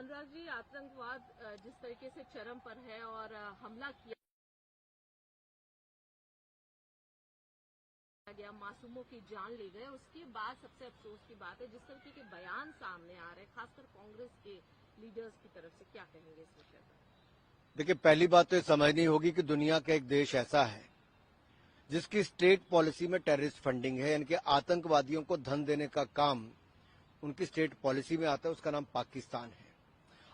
अनुराग जी, आतंकवाद जिस तरीके से चरम पर है और हमला किया गया, मासूमों की जान ली गई, उसके बाद सबसे अफसोस की बात है जिस तरीके के बयान सामने आ रहे हैं, खासकर कांग्रेस के लीडर्स की तरफ से, क्या कहेंगे इस विषय पर? देखिए, पहली बात तो ये समझनी होगी कि दुनिया का एक देश ऐसा है जिसकी स्टेट पॉलिसी में टेररिस्ट फंडिंग है, यानी कि आतंकवादियों को धन देने का काम उनकी स्टेट पॉलिसी में आता है। उसका नाम पाकिस्तान है।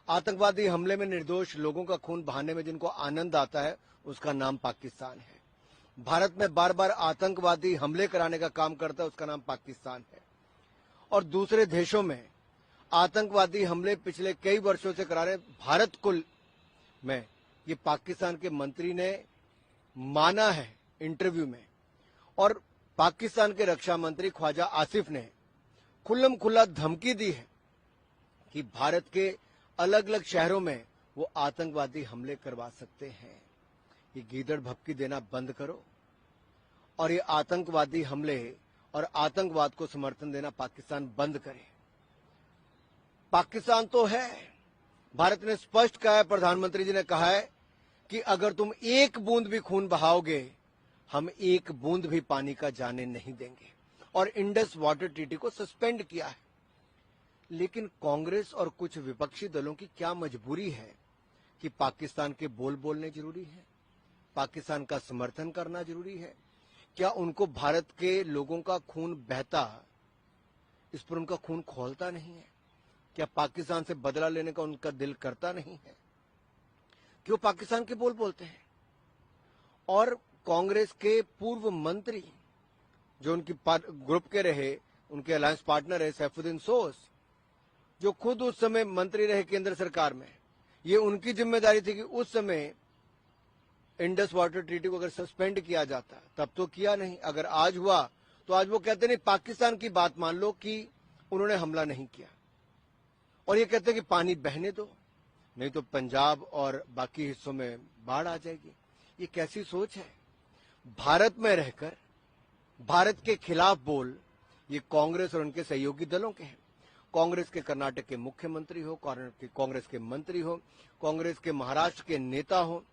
आतंकवादी हमले में निर्दोष लोगों का खून बहाने में जिनको आनंद आता है, उसका नाम पाकिस्तान है। भारत में बार बार आतंकवादी हमले कराने का काम करता है, उसका नाम पाकिस्तान है। और दूसरे देशों में आतंकवादी हमले पिछले कई वर्षों से करा रहे भारत को में ये पाकिस्तान के मंत्री ने माना है इंटरव्यू में। और पाकिस्तान के रक्षा मंत्री ख्वाजा आसिफ ने खुल्लम खुल्ला धमकी दी है कि भारत के अलग अलग शहरों में वो आतंकवादी हमले करवा सकते हैं। ये गीदड़ भपकी देना बंद करो और ये आतंकवादी हमले और आतंकवाद को समर्थन देना पाकिस्तान बंद करे। पाकिस्तान तो है, भारत ने स्पष्ट कहा है, प्रधानमंत्री जी ने कहा है कि अगर तुम एक बूंद भी खून बहाओगे, हम एक बूंद भी पानी का जाने नहीं देंगे। और इंडस वाटर ट्रीटी को सस्पेंड किया है। लेकिन कांग्रेस और कुछ विपक्षी दलों की क्या मजबूरी है कि पाकिस्तान के बोल बोलने जरूरी है, पाकिस्तान का समर्थन करना जरूरी है? क्या उनको भारत के लोगों का खून बहता, इस पर उनका खून खौलता नहीं है? क्या पाकिस्तान से बदला लेने का उनका दिल करता नहीं है? क्यों पाकिस्तान के बोल बोलते हैं? और कांग्रेस के पूर्व मंत्री जो उनकी ग्रुप के रहे, उनके अलायंस पार्टनर है सैफुद्दीन सोज, जो खुद उस समय मंत्री रहे केंद्र सरकार में, ये उनकी जिम्मेदारी थी कि उस समय इंडस वाटर ट्रीटी को अगर सस्पेंड किया जाता, तब तो किया नहीं। अगर आज हुआ तो आज वो कहते नहीं, पाकिस्तान की बात मान लो कि उन्होंने हमला नहीं किया, और ये कहते कि पानी बहने दो, नहीं तो पंजाब और बाकी हिस्सों में बाढ़ आ जाएगी। ये कैसी सोच है? भारत में रहकर भारत के खिलाफ बोल ये कांग्रेस और उनके सहयोगी दलों के हैं। कांग्रेस के कर्नाटक के मुख्यमंत्री हो, कांग्रेस के मंत्री हो, कांग्रेस के महाराष्ट्र के नेता हो,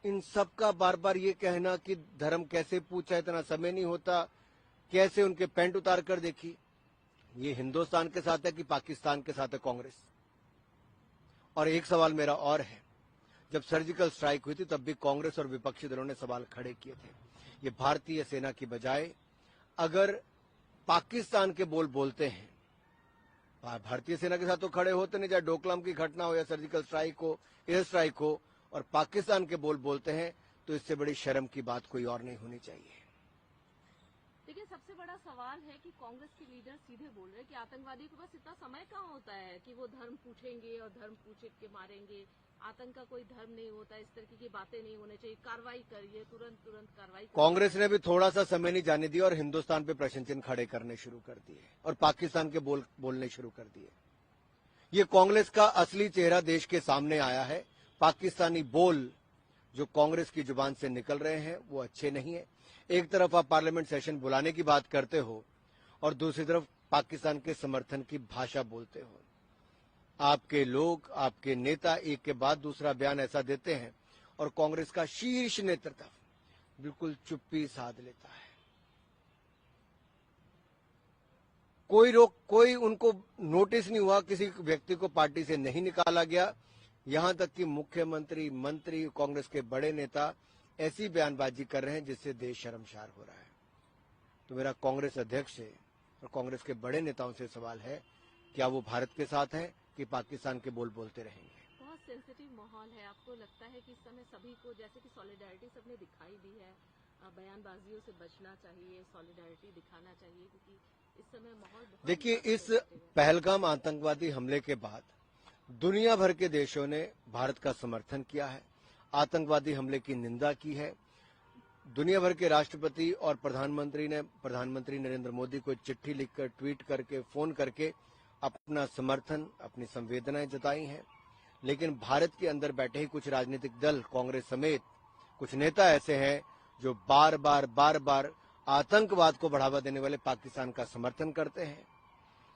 इन सब का बार बार ये कहना कि धर्म कैसे पूछा, इतना समय नहीं होता, कैसे उनके पैंट उतार कर देखी। ये हिंदुस्तान के साथ है कि पाकिस्तान के साथ है कांग्रेस? और एक सवाल मेरा और है, जब सर्जिकल स्ट्राइक हुई थी तब भी कांग्रेस और विपक्षी दलों ने सवाल खड़े किए थे। ये भारतीय सेना की बजाय अगर पाकिस्तान के बोल बोलते हैं, भारतीय सेना के साथ तो खड़े होते नहीं, चाहे डोकलाम की घटना हो या सर्जिकल स्ट्राइक हो, एयर स्ट्राइक हो, और पाकिस्तान के बोल बोलते हैं, तो इससे बड़ी शर्म की बात कोई और नहीं होनी चाहिए। देखिए, सबसे बड़ा सवाल है कि कांग्रेस के लीडर सीधे बोल रहे हैं कि आतंकवादी के पास इतना समय कहाँ होता है कि वो धर्म पूछेंगे और धर्म पूछ के मारेंगे। आतंक का कोई धर्म नहीं होता, इस तरह की बातें नहीं होनी चाहिए, कार्रवाई करिए, तुरंत कार्रवाई। कांग्रेस ने भी थोड़ा सा समय नहीं जाने दिया और हिंदुस्तान पे प्रश्न चिन्ह खड़े करने शुरू कर दिए और पाकिस्तान के बोलने शुरू कर दिए। ये कांग्रेस का असली चेहरा देश के सामने आया है। पाकिस्तानी बोल जो कांग्रेस की जुबान से निकल रहे हैं वो अच्छे नहीं है। एक तरफ आप पार्लियामेंट सेशन बुलाने की बात करते हो और दूसरी तरफ पाकिस्तान के समर्थन की भाषा बोलते हो। आपके लोग, आपके नेता एक के बाद दूसरा बयान ऐसा देते हैं और कांग्रेस का शीर्ष नेतृत्व बिल्कुल चुप्पी साध लेता है। कोई उनको नोटिस नहीं हुआ, किसी व्यक्ति को पार्टी से नहीं निकाला गया। यहां तक कि मुख्यमंत्री, मंत्री, कांग्रेस के बड़े नेता ऐसी बयानबाजी कर रहे हैं जिससे देश शर्मसार हो रहा है। तो मेरा कांग्रेस अध्यक्ष से और कांग्रेस के बड़े नेताओं से सवाल है, क्या वो भारत के साथ हैं कि पाकिस्तान के बोल बोलते रहेंगे? बहुत सेंसिटिव माहौल है। आपको लगता है कि इस समय सभी को, जैसे कि सॉलिडारिटी सबने दिखाई दी है, बयानबाजियों से बचना चाहिए, सॉलिडारिटी दिखाना चाहिए, क्योंकि इस समय माहौल देखिए, इस पहलगाम आतंकवादी हमले के बाद दुनिया भर के देशों ने भारत का समर्थन किया है, आतंकवादी हमले की निंदा की है। दुनिया भर के राष्ट्रपति और प्रधानमंत्री नरेंद्र मोदी को चिट्ठी लिखकर, ट्वीट करके, फोन करके अपना समर्थन, अपनी संवेदनाएं जताई हैं। लेकिन भारत के अंदर बैठे ही कुछ राजनीतिक दल, कांग्रेस समेत कुछ नेता ऐसे हैं जो बार बार आतंकवाद को बढ़ावा देने वाले पाकिस्तान का समर्थन करते हैं,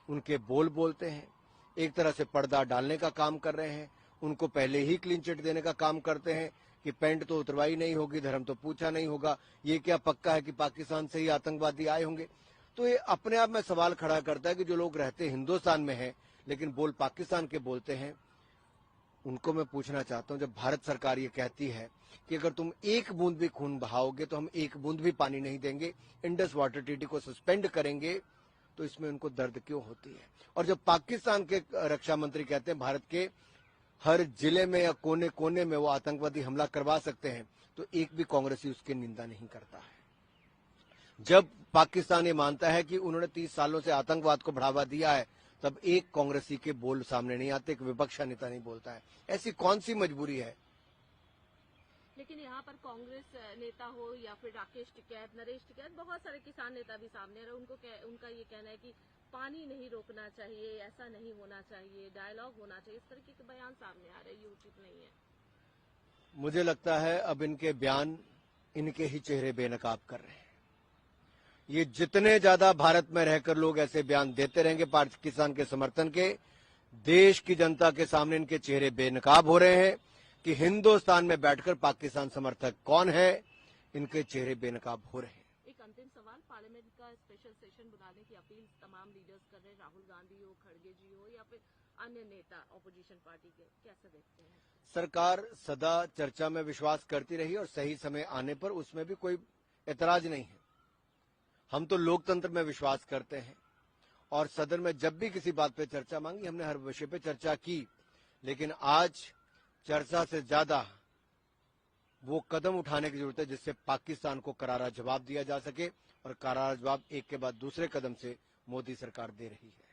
उनके बोल बोलते हैं। एक तरह से पर्दा डालने का काम कर रहे हैं। उनको पहले ही क्लीन चिट देने का काम करते हैं कि पैंट तो उतरवाई नहीं होगी, धर्म तो पूछा नहीं होगा, ये क्या पक्का है कि पाकिस्तान से ही आतंकवादी आए होंगे। तो ये अपने आप में सवाल खड़ा करता है कि जो लोग रहते हिंदुस्तान में हैं लेकिन बोल पाकिस्तान के बोलते हैं, उनको मैं पूछना चाहता हूं, जब भारत सरकार ये कहती है कि अगर तुम एक बूंद भी खून बहाओगे तो हम एक बूंद भी पानी नहीं देंगे, इंडस वाटर ट्रीटी को सस्पेंड करेंगे, तो इसमें उनको दर्द क्यों होती है। और जब पाकिस्तान के रक्षा मंत्री कहते हैं भारत के हर जिले में या कोने कोने में वो आतंकवादी हमला करवा सकते हैं, तो एक भी कांग्रेसी उसकी निंदा नहीं करता है। जब पाकिस्तान ये मानता है कि उन्होंने 30 सालों से आतंकवाद को बढ़ावा दिया है, तब एक कांग्रेसी के बोल सामने नहीं आते, एक विपक्ष नेता नहीं बोलता है। ऐसी कौन सी मजबूरी है। लेकिन यहाँ पर कांग्रेस नेता हो या फिर राकेश टिकैत, नरेश टिकैत, बहुत सारे किसान नेता भी सामने आ रहे हैं। उनका ये कहना है कि पानी नहीं रोकना चाहिए, ऐसा नहीं होना चाहिए, डायलॉग होना चाहिए, इस तरह के बयान सामने आ रहे हैं, ये उचित नहीं है। मुझे लगता है अब इनके बयान इनके ही चेहरे बेनकाब कर रहे हैं। ये जितने ज्यादा भारत में रहकर लोग ऐसे बयान देते रहेंगे पाकिस्तान के समर्थन के, देश की जनता के सामने इनके चेहरे बेनकाब हो रहे हैं कि हिंदुस्तान में बैठकर पाकिस्तान समर्थक कौन है, इनके चेहरे बेनकाब हो रहे हैं। एक अंतिम सवाल, पार्लियामेंट का स्पेशल सेशन बुलाने की अपील तमाम लीडर्स कर रहे हैं, राहुल गांधी हो, खड़गे जी हो या फिर अन्य नेता ऑपोजिशन पार्टी के, कैसे देखते हैं। सरकार सदा चर्चा में विश्वास करती रही और सही समय आने पर उसमें भी कोई एतराज नहीं है। हम तो लोकतंत्र में विश्वास करते हैं और सदन में जब भी किसी बात पे चर्चा मांगी हमने हर विषय पे चर्चा की, लेकिन आज चर्चा से ज्यादा वो कदम उठाने की जरूरत है जिससे पाकिस्तान को करारा जवाब दिया जा सके, और करारा जवाब एक के बाद दूसरे कदम से मोदी सरकार दे रही है।